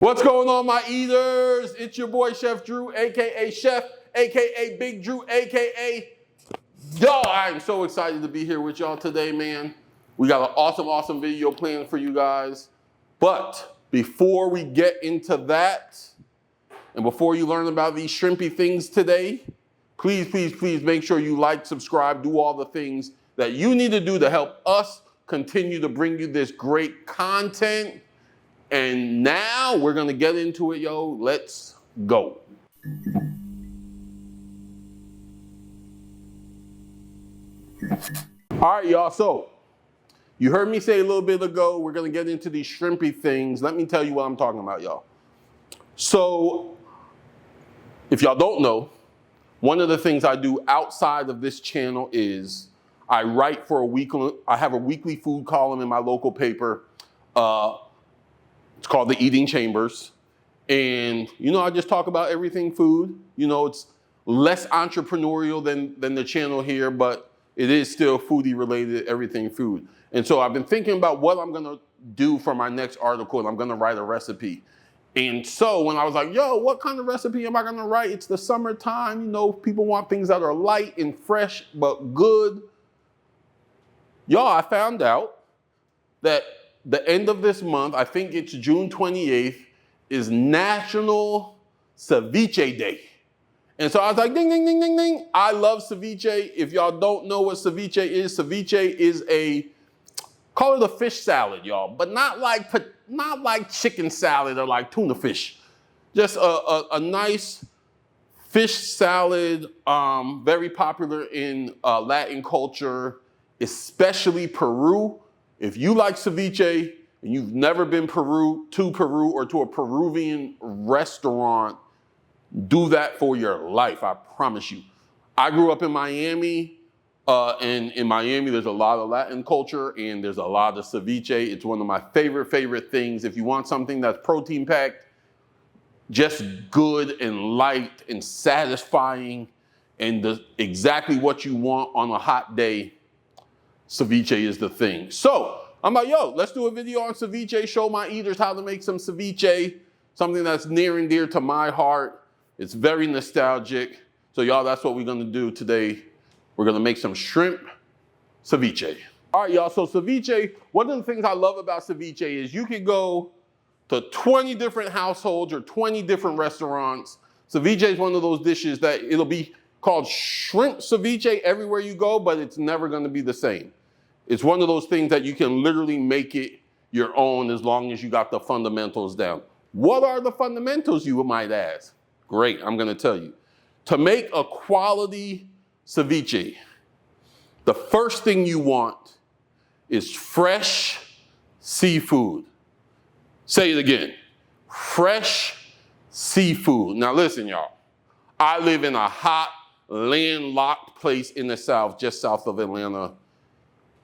What's going on, my eaters? It's your boy, Chef Drew, aka Chef, aka Big Drew, aka y'all. I am so excited to be here with y'all today, man. We got an awesome video planned for you guys. But before we get into that, and before you learn about these shrimpy things today, please make sure you like, subscribe, do all the things that you need to do to help us continue to bring you this great content. And now we're gonna get into it, yo. Let's go. All right, y'all, so you heard me say a little bit ago, we're gonna get into these shrimpy things. Let me tell you what I'm talking about, y'all. So, if y'all don't know, one of the things I do outside of this channel is I write for I have a weekly food column in my local paper. It's called the Eating Chambers. And, I just talk about everything food. It's less entrepreneurial than the channel here, but it is still foodie related, everything food. And so I've been thinking about what I'm gonna do for my next article, and I'm gonna write a recipe. And so when I was like, yo, what kind of recipe am I gonna write? It's the summertime, people want things that are light and fresh, but good. Y'all, I found out that the end of this month, I think it's June 28th, is National Ceviche Day. And so I was like, ding, ding, ding, ding, ding. I love ceviche. If y'all don't know what ceviche is call it a fish salad, y'all, but not like chicken salad or like tuna fish. Just a nice fish salad, very popular in Latin culture, especially Peru. If you like ceviche and you've never been to Peru or to a Peruvian restaurant, do that for your life, I promise you. I grew up in Miami, and in Miami there's a lot of Latin culture and there's a lot of ceviche. It's one of my favorite things. If you want something that's protein packed, just good and light and satisfying and exactly what you want on a hot day, ceviche is the thing. So I'm like, yo, let's do a video on ceviche, show my eaters how to make some ceviche, something that's near and dear to my heart. It's very nostalgic. So y'all, that's what we're gonna do today. We're gonna make some shrimp ceviche. All right, y'all, so ceviche, one of the things I love about ceviche is you can go to 20 different households or 20 different restaurants. Ceviche is one of those dishes that it'll be called shrimp ceviche everywhere you go, but it's never gonna be the same. It's one of those things that you can literally make it your own as long as you got the fundamentals down. What are the fundamentals, you might ask? Great, I'm gonna tell you. To make a quality ceviche, the first thing you want is fresh seafood. Say it again, fresh seafood. Now listen, y'all, I live in a hot, landlocked place in the South, just south of Atlanta.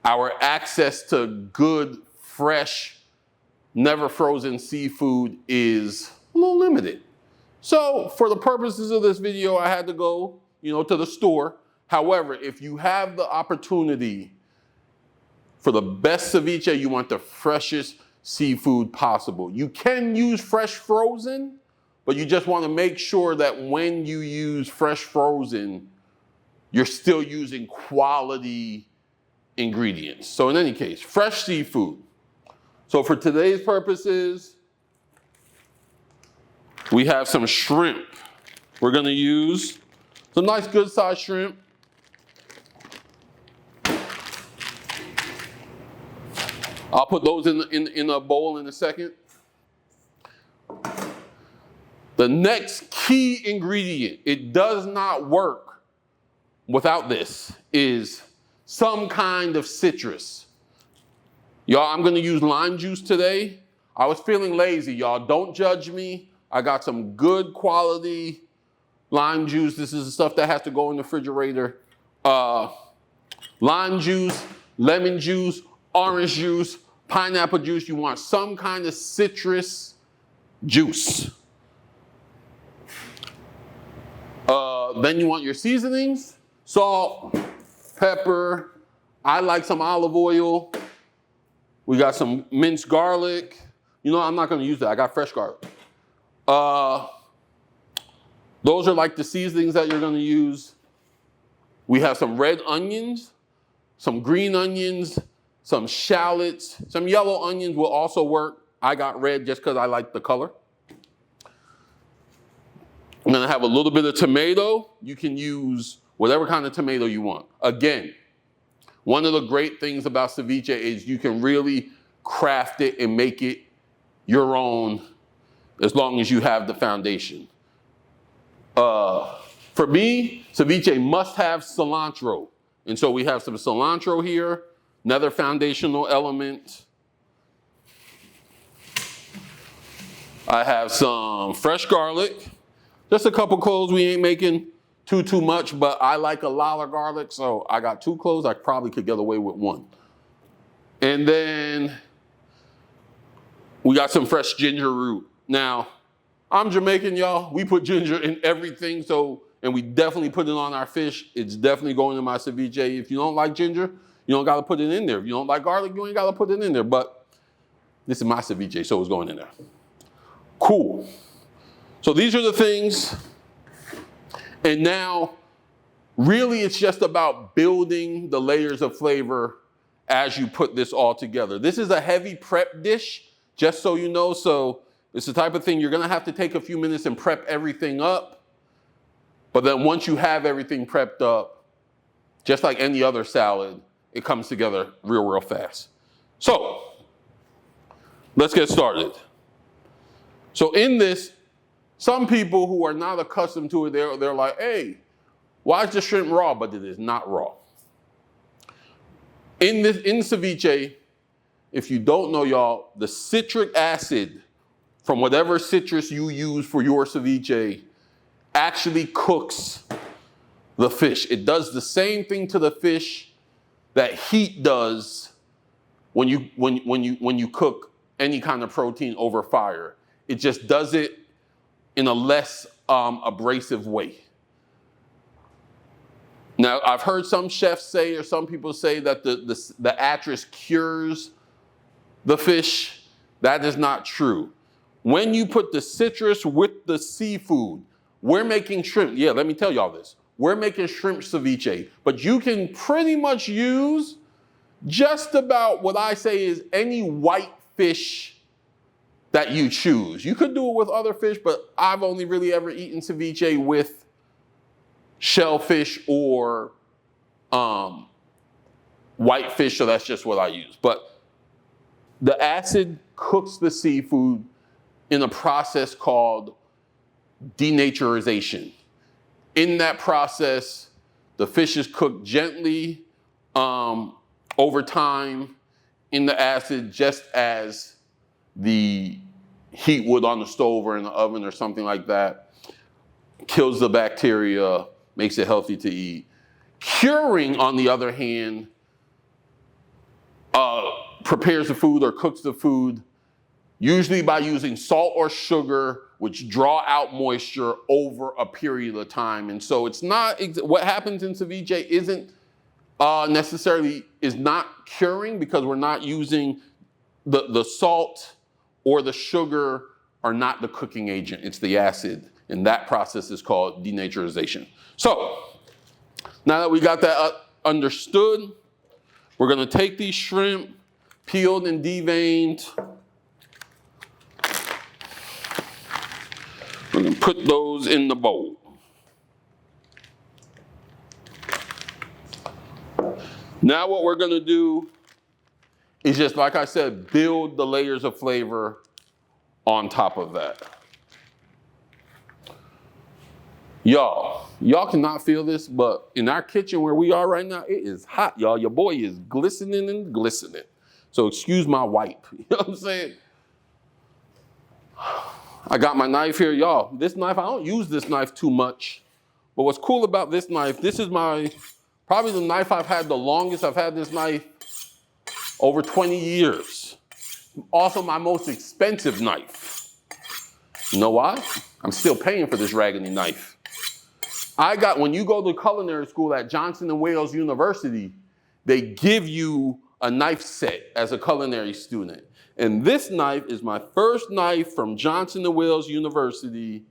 Our access to good, fresh, never frozen seafood is a little limited. So for the purposes of this video, I had to go, to the store. However, if you have the opportunity for the best ceviche, you want the freshest seafood possible. You can use fresh frozen, but you just want to make sure that when you use fresh frozen, you're still using quality ingredients. So in any case, fresh seafood. So for today's purposes, we have some shrimp. We're gonna use some nice good sized shrimp. I'll put those in a bowl in a second. The next key ingredient, it does not work without this, is some kind of citrus. Y'all, I'm gonna use lime juice today. I was feeling lazy, y'all. Don't judge me. I got some good quality lime juice. This is the stuff that has to go in the refrigerator. Lime juice, lemon juice, orange juice, pineapple juice. You want some kind of citrus juice. Then you want your seasonings, salt, pepper. I like some olive oil. We got some minced garlic. I'm not gonna use that. I got fresh garlic. Uh, those are like the seasonings that you're gonna use. We have some red onions, some green onions, some shallots, some yellow onions will also work. I got red just because I like the color. I'm gonna have a little bit of tomato. You can use whatever kind of tomato you want. Again, one of the great things about ceviche is you can really craft it and make it your own as long as you have the foundation. For me, ceviche must have cilantro. And so we have some cilantro here, another foundational element. I have some fresh garlic. Just a couple cloves. We ain't making too much, but I like a lot of garlic, so I got 2 cloves. I probably could get away with 1. And then we got some fresh ginger root. Now, I'm Jamaican, y'all. We put ginger in everything, and we definitely put it on our fish. It's definitely going in my ceviche. If you don't like ginger, you don't gotta put it in there. If you don't like garlic, you ain't gotta put it in there, but this is my ceviche, so it's going in there. Cool. So these are the things, and now really it's just about building the layers of flavor as you put this all together. This is a heavy prep dish, just so you know, so it's the type of thing you're gonna have to take a few minutes and prep everything up, but then once you have everything prepped up, just like any other salad, it comes together real fast. So, let's get started. So in this, some people who are not accustomed to it, they're like, hey, why is the shrimp raw? But it is not raw. In ceviche, if you don't know, y'all, the citric acid from whatever citrus you use for your ceviche actually cooks the fish. It does the same thing to the fish that heat does when you cook any kind of protein over fire. It just does it in a less abrasive way. Now, I've heard some chefs say, or some people say that the actress cures the fish. That is not true. When you put the citrus with the seafood, we're making shrimp. Yeah, let me tell y'all this. We're making shrimp ceviche, but you can pretty much use just about what I say is any white fish that you choose. You could do it with other fish, but I've only really ever eaten ceviche with shellfish or white fish, so that's just what I use. But the acid cooks the seafood in a process called denaturization. In that process, the fish is cooked gently over time in the acid, just as the heat would on the stove or in the oven or something like that. Kills the bacteria, makes it healthy to eat. Curing, on the other hand, prepares the food or cooks the food, usually by using salt or sugar, which draw out moisture over a period of time. And so it's not, what happens in ceviche isn't necessarily, is not curing, because we're not using the salt or the sugar are not the cooking agent, it's the acid. And that process is called denaturization. So, now that we got that understood, we're gonna take these shrimp, peeled and deveined. We're gonna put those in the bowl. Now what we're gonna do is just, like I said, build the layers of flavor on top of that. Y'all cannot feel this, but in our kitchen where we are right now, it is hot, y'all. Your boy is glistening and glistening. So excuse my wipe, you know what I'm saying? I got my knife here, y'all. This knife, I don't use this knife too much, but what's cool about this knife, this is probably the knife I've had the longest. I've had this knife over 20 years. Also my most expensive knife. You know why? I'm still paying for this raggedy knife. When you go to culinary school at Johnson & Wales University, they give you a knife set as a culinary student. And this knife is my first knife from Johnson & Wales University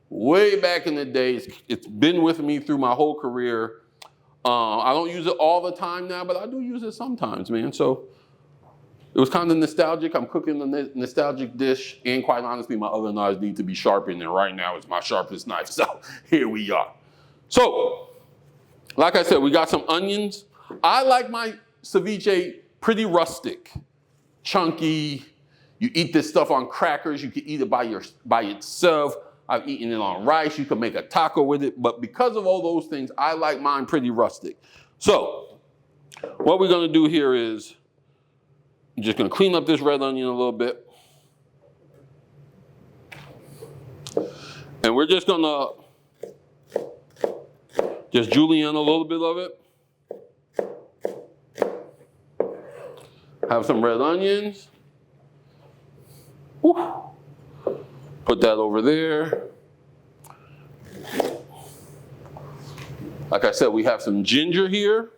way back in the days. It's been with me through my whole career. I don't use it all the time now, but I do use it sometimes, man. So it was kind of nostalgic. I'm cooking a nostalgic dish, and quite honestly, my other knives need to be sharpened, and right now it's my sharpest knife. So here we are. So, like I said, we got some onions. I like my ceviche pretty rustic, chunky. You eat this stuff on crackers. You can eat it by itself. I've eaten it on rice. You can make a taco with it. But because of all those things, I like mine pretty rustic. So what we're going to do here is I'm just going to clean up this red onion a little bit. And we're just going to just julienne a little bit of it. Have some red onions. Woo. Put that over there. Like I said, we have some ginger here.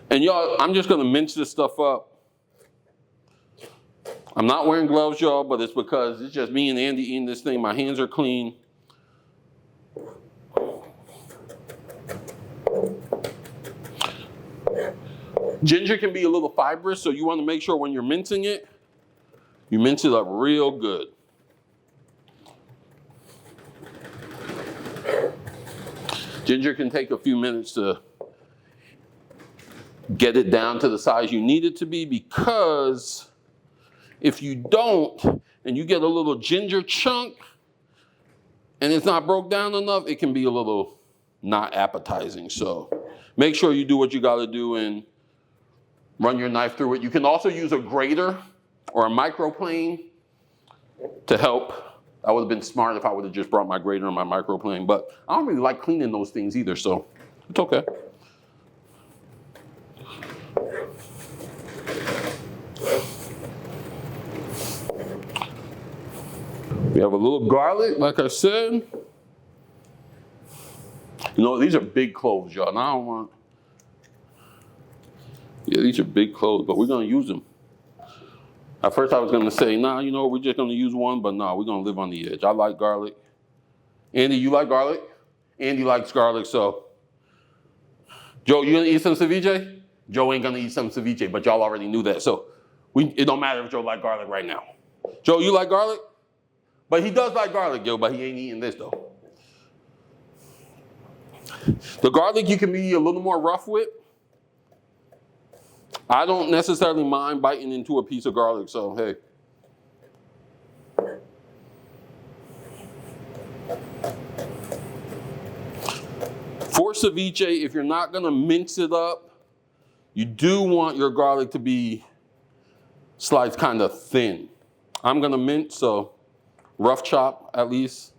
And y'all, I'm just gonna mince this stuff up. I'm not wearing gloves, y'all, but it's because it's just me and Andy eating this thing. My hands are clean. Ginger can be a little fibrous, so you want to make sure when you're mincing it, you mince it up real good. Ginger can take a few minutes to get it down to the size you need it to be, because if you don't, and you get a little ginger chunk, and it's not broke down enough, it can be a little not appetizing. So make sure you do what you gotta do and run your knife through it. You can also use a grater or a microplane to help. That would have been smart if I would have just brought my grater and my microplane, but I don't really like cleaning those things either, so it's okay. We have a little garlic, like I said. You know, these are big cloves, y'all. Now I don't want. Yeah, these are big cloves, but we're gonna use them. At first I was gonna say, nah, you know, we're just gonna use one, but nah, we're gonna live on the edge. I like garlic. Andy, you like garlic? Andy likes garlic, so. Joe, you gonna eat some ceviche? Joe ain't gonna eat some ceviche, but y'all already knew that. So it don't matter if Joe like garlic right now. Joe, you like garlic? But he does like garlic, yo, but he ain't eating this though. The garlic you can be a little more rough with. I don't necessarily mind biting into a piece of garlic, so hey. For ceviche, if you're not gonna mince it up, you do want your garlic to be sliced kind of thin. I'm gonna mince, so rough chop at least.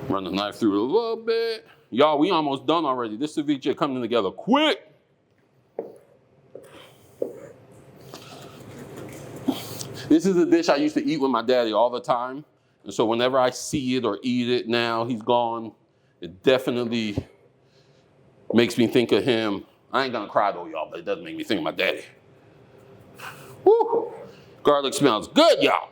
Run the knife through it a little bit. Y'all, we almost done already. This ceviche coming together quick. This is a dish I used to eat with my daddy all the time. And so whenever I see it or eat it now, he's gone, it definitely makes me think of him. I ain't gonna cry though, y'all, but it does make me think of my daddy. Woo! Garlic smells good, y'all.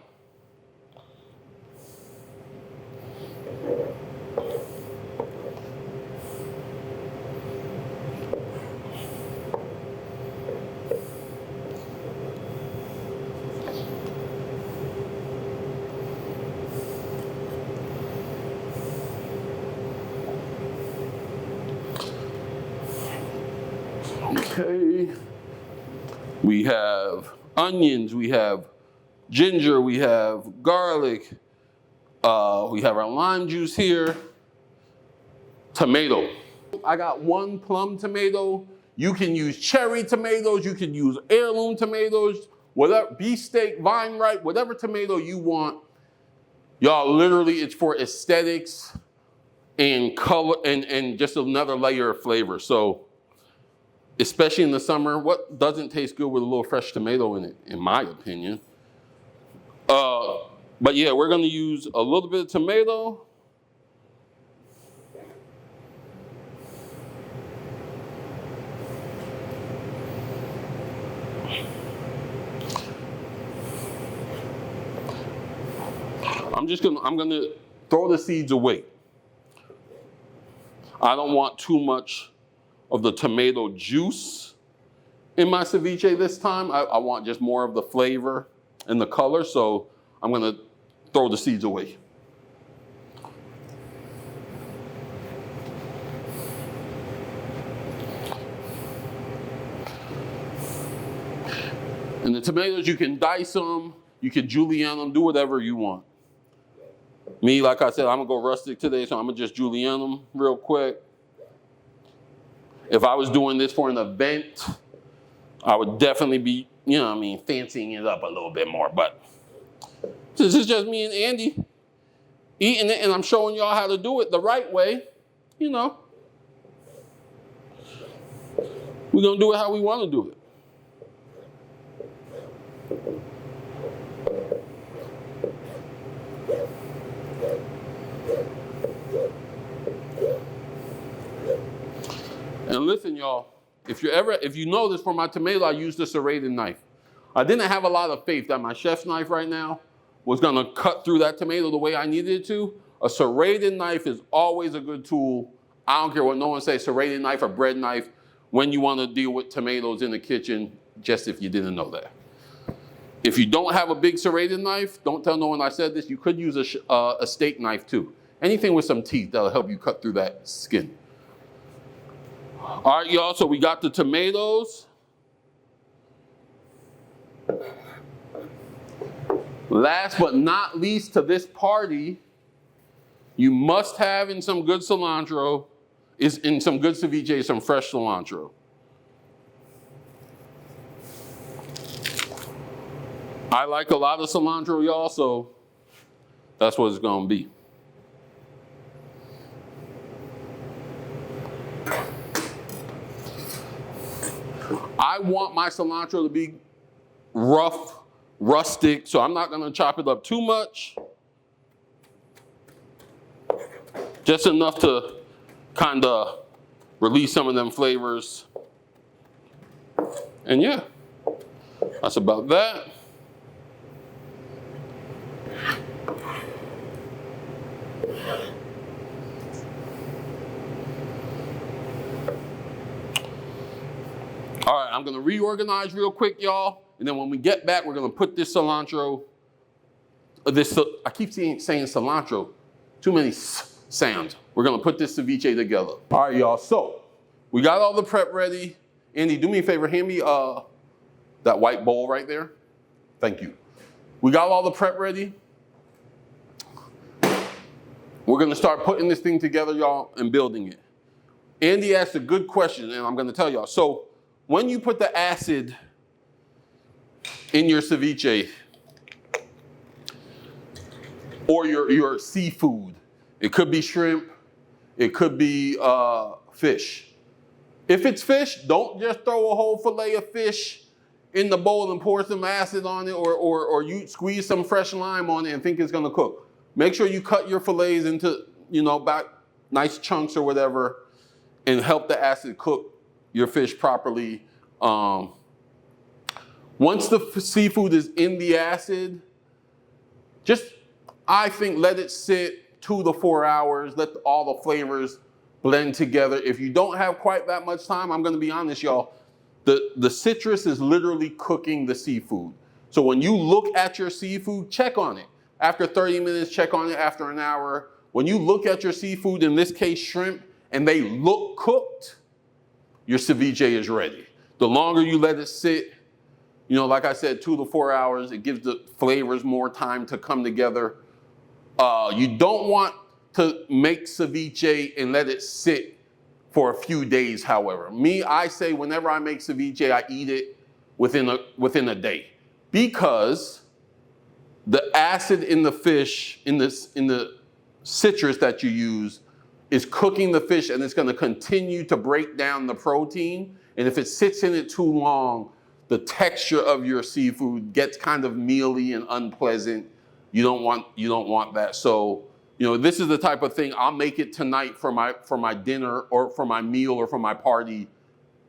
Okay. We have onions, we have ginger, we have garlic, we have our lime juice here, tomato. I got one plum tomato. You can use cherry tomatoes, you can use heirloom tomatoes, whatever, beefsteak, vine ripe, whatever tomato you want. Y'all, literally, it's for aesthetics and color and just another layer of flavor. So, especially in the summer, what doesn't taste good with a little fresh tomato in it, in my opinion? But yeah, we're gonna use a little bit of tomato. I'm gonna throw the seeds away. I don't want too much of the tomato juice in my ceviche this time. I want just more of the flavor and the color, so I'm gonna throw the seeds away. And the tomatoes, you can dice them, you can julienne them, do whatever you want. Me, like I said, I'm gonna go rustic today, so I'm gonna just julienne them real quick. If I was doing this for an event, I would definitely be, you know what I mean, fancying it up a little bit more. But this is just me and Andy eating it, and I'm showing y'all how to do it the right way. You know, we're gonna do it how we want to do it. And listen, y'all, if you notice for my tomato, I used a serrated knife. I didn't have a lot of faith that my chef's knife right now was gonna cut through that tomato the way I needed it to. A serrated knife is always a good tool. I don't care what no one says, serrated knife or bread knife, when you wanna deal with tomatoes in the kitchen, just if you didn't know that. If you don't have a big serrated knife, don't tell no one I said this, you could use a steak knife too. Anything with some teeth that'll help you cut through that skin. All right, y'all, so we got the tomatoes. Last but not least to this party, you must have in some good cilantro, in some good ceviche, some fresh cilantro. I like a lot of cilantro, y'all, so that's what it's gonna be. I want my cilantro to be rough, rustic, so I'm not gonna chop it up too much. Just enough to kind of release some of them flavors. And yeah, that's about that. All right, I'm gonna reorganize real quick, y'all. And then when we get back, we're gonna put this cilantro, I keep saying cilantro, too many sounds. We're gonna put this ceviche together. All right, y'all, so we got all the prep ready. Andy, do me a favor, hand me that white bowl right there. Thank you. We got all the prep ready. We're gonna start putting this thing together, y'all, and building it. Andy asked a good question, and I'm gonna tell y'all. So when you put the acid in your ceviche or your seafood, it could be shrimp, it could be fish. If it's fish, don't just throw a whole fillet of fish in the bowl and pour some acid on it, or you squeeze some fresh lime on it and think it's gonna cook. Make sure you cut your fillets into, back nice chunks or whatever, and help the acid cook your fish properly. Once the seafood is in the acid, I think let it sit 2 to 4 hours, let all the flavors blend together. If you don't have quite that much time, I'm gonna be honest, y'all, the citrus is literally cooking the seafood. So when you look at your seafood, check on it. After 30 minutes, check on it after an hour. When you look at your seafood, in this case shrimp, and they look cooked, your ceviche is ready. The longer you let it sit, like I said, 2 to 4 hours, it gives the flavors more time to come together. You don't want to make ceviche and let it sit for a few days, however. I say whenever I make ceviche, I eat it within a day. Because the acid in the fish, in the citrus that you use, is cooking the fish, and it's gonna continue to break down the protein. And if it sits in it too long, the texture of your seafood gets kind of mealy and unpleasant. You don't want that. So, this is the type of thing I'll make it tonight for my dinner or for my meal or for my party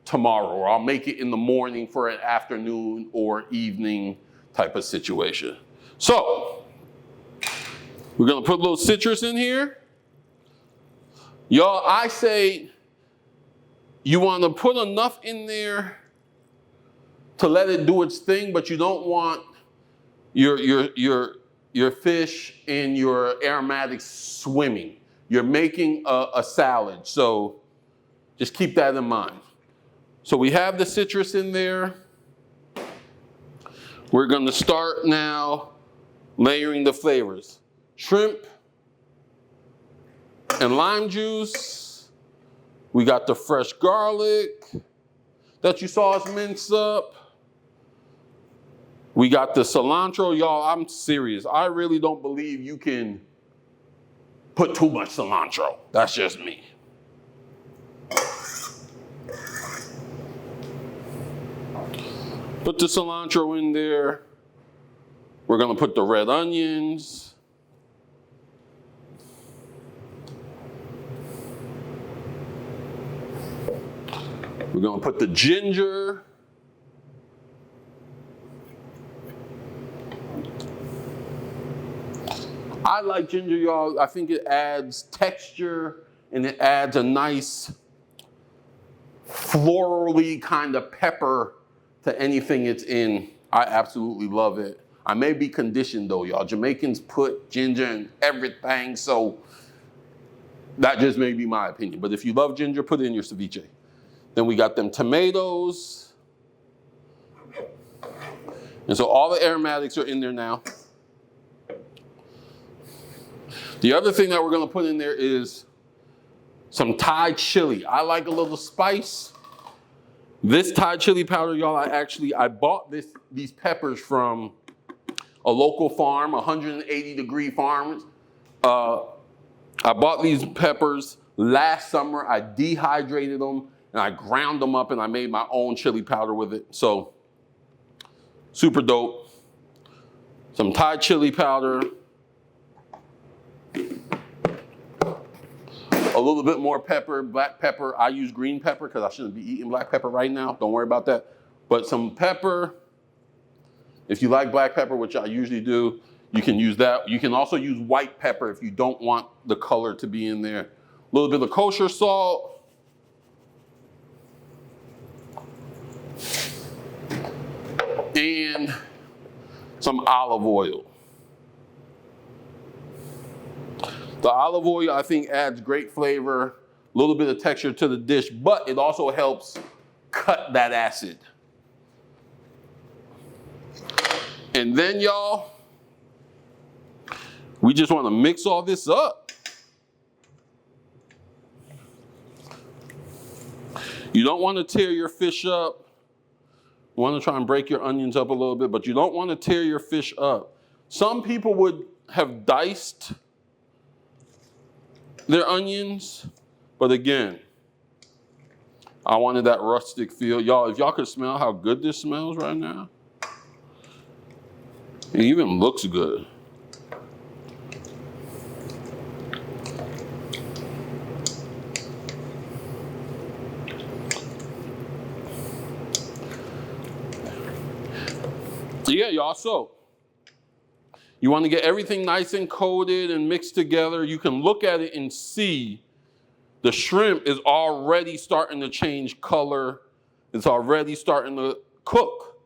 tomorrow, or I'll make it in the morning for an afternoon or evening type of situation. So, We're gonna put a little citrus in here. Y'all, I say you wanna put enough in there to let it do its thing, but you don't want your fish and your aromatics swimming. You're making a salad, so just keep that in mind. So we have the citrus in there. We're gonna start now layering the flavors. Shrimp and lime juice. We got the fresh garlic that you saw us mince up. We got the cilantro. Y'all, I'm serious. I really don't believe you can put too much cilantro. That's just me. Put the cilantro in there. We're gonna put the red onions. We're gonna put the ginger. I like ginger, y'all. I think it adds texture and it adds a nice florally kind of pepper to anything it's in. I absolutely love it. I may be conditioned though, y'all. Jamaicans put ginger in everything, so that just may be my opinion. But if you love ginger, put it in your ceviche. Then we got them tomatoes. And so all the aromatics are in there now. The other thing that we're gonna put in there is some Thai chili. I like a little spice. This Thai chili powder, y'all, I bought these peppers from a local farm, 180-degree farms. I bought these peppers last summer. I dehydrated them and I ground them up and I made my own chili powder with it. So super dope. Some Thai chili powder. A little bit more pepper, black pepper. I use green pepper because I shouldn't be eating black pepper right now. Don't worry about that. But some pepper. If you like black pepper, which I usually do, you can use that. You can also use white pepper if you don't want the color to be in there. A little bit of kosher salt. And some olive oil. The olive oil, I think, adds great flavor, a little bit of texture to the dish, but it also helps cut that acid. And then, y'all, we just want to mix all this up. You don't want to tear your fish up. You want to try and break your onions up a little bit, but you don't want to tear your fish up. Some people would have diced their onions, but again, I wanted that rustic feel. Y'all, if y'all could smell how good this smells right now, it even looks good. Yeah, y'all, so you want to get everything nice and coated and mixed together. You can look at it and see the shrimp is already starting to change color. It's already starting to cook.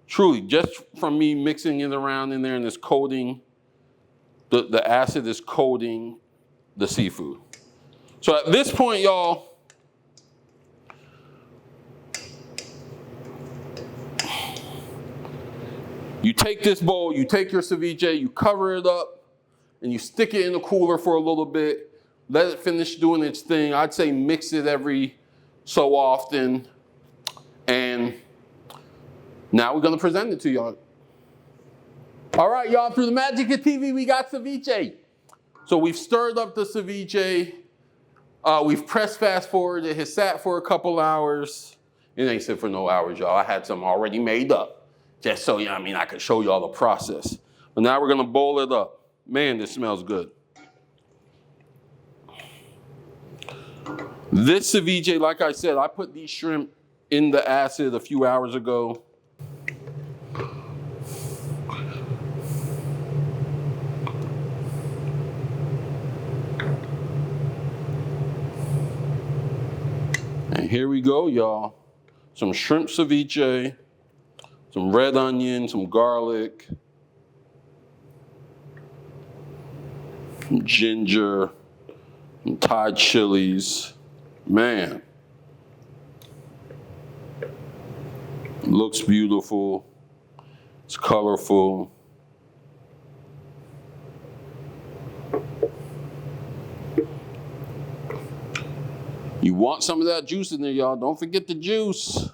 Truly, just from me mixing it around in there and it's coating, the acid is coating the seafood. So at this point, y'all, you take this bowl, you take your ceviche, you cover it up, and you stick it in the cooler for a little bit. Let it finish doing its thing. I'd say mix it every so often. And now we're gonna present it to y'all. All right, y'all, through the magic of TV, we got ceviche. So we've stirred up the ceviche. We've pressed fast forward. It has sat for a couple hours. It ain't sit for no hours, y'all. I had some already made up. Just so, I could show y'all the process. But now we're gonna bowl it up. Man, this smells good. This ceviche, like I said, I put these shrimp in the acid a few hours ago. And here we go, y'all. Some shrimp ceviche, some red onion, some garlic, some ginger, some Thai chilies. Man, it looks beautiful. It's colorful. You want some of that juice in there, y'all. Don't forget the juice.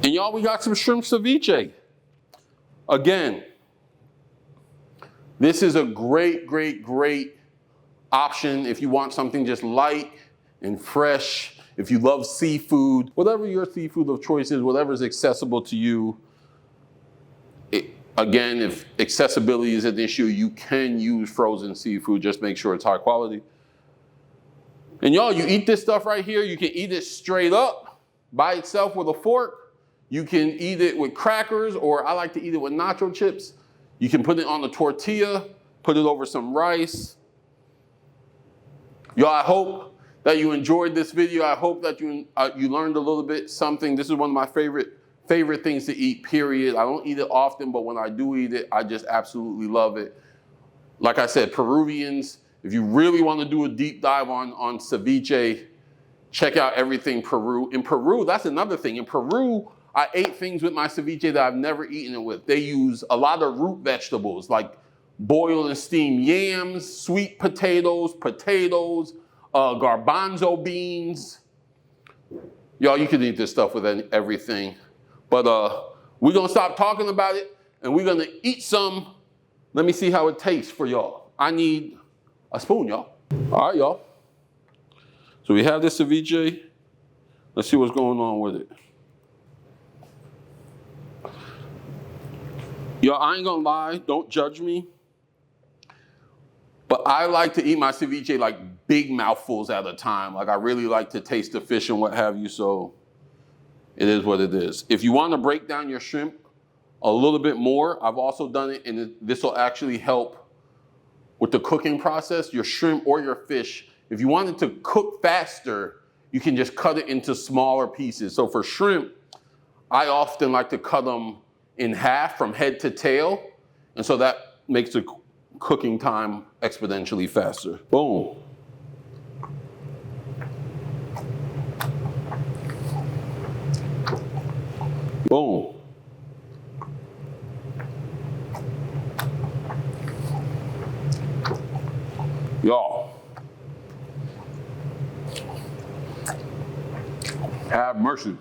And y'all, we got some shrimp ceviche. Again, this is a great, great, great option if you want something just light and fresh. If you love seafood, whatever your seafood of choice is, whatever is accessible to you. Again, if accessibility is an issue, you can use frozen seafood. Just make sure it's high quality. And y'all, you eat this stuff right here. You can eat it straight up by itself with a fork. You can eat it with crackers, or I like to eat it with nacho chips. You can put it on the tortilla, put it over some rice. Y'all, I hope that you enjoyed this video. I hope that you learned a little bit something. This is one of my favorite things to eat, period. I don't eat it often, but when I do eat it, I just absolutely love it. Like I said, Peruvians, if you really want to do a deep dive on ceviche, check out everything Peru. In Peru, that's another thing. In Peru, I ate things with my ceviche that I've never eaten it with. They use a lot of root vegetables like boiled and steamed yams, sweet potatoes, garbanzo beans. Y'all, you can eat this stuff with everything. But we're gonna stop talking about it and we're gonna eat some. Let me see how it tastes for y'all. I need a spoon, y'all. All right, y'all. So we have this ceviche. Let's see what's going on with it. Y'all, I ain't gonna lie, don't judge me. But I like to eat my ceviche like big mouthfuls at a time. Like I really like to taste the fish and what have you, so it is what it is. If you wanna break down your shrimp a little bit more, I've also done it, and this will actually help with the cooking process, your shrimp or your fish. If you want it to cook faster, you can just cut it into smaller pieces. So for shrimp, I often like to cut them in half from head to tail. And so that makes the cooking time exponentially faster. Boom. Boom. Y'all, have mercy.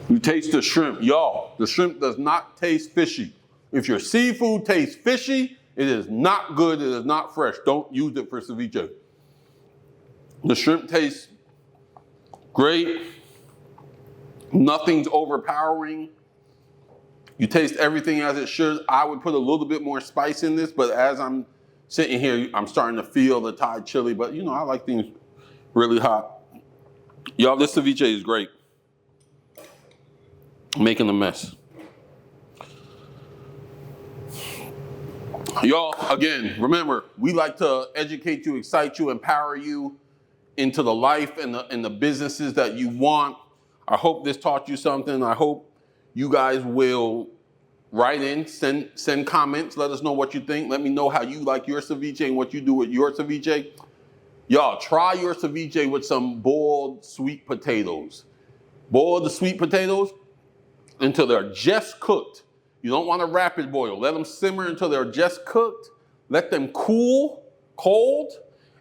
You taste the shrimp. Y'all, the shrimp does not taste fishy. If your seafood tastes fishy, it is not good, it is not fresh. Don't use it for ceviche. The shrimp tastes great. Nothing's overpowering. You taste everything as it should. I would put a little bit more spice in this, but as I'm sitting here, I'm starting to feel the Thai chili, but you know, I like things really hot. Y'all, this ceviche is great. Making a mess. Y'all, again, remember, we like to educate you, excite you, empower you into the life and the businesses that you want. I hope this taught you something. I hope you guys will write in, send comments, let us know what you think. Let me know how you like your ceviche and what you do with your ceviche. Y'all, try your ceviche with some boiled sweet potatoes. Boil the sweet potatoes until they're just cooked. You don't want to rapid boil. Let them simmer until they're just cooked. Let them cool, cold,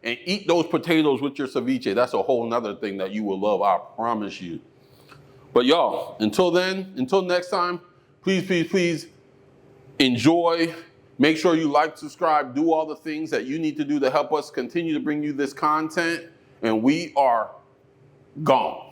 and eat those potatoes with your ceviche. That's a whole nother thing that you will love, I promise you. But y'all, until then, until next time, please, please, please enjoy. Make sure you like, subscribe, do all the things that you need to do to help us continue to bring you this content. And we are gone.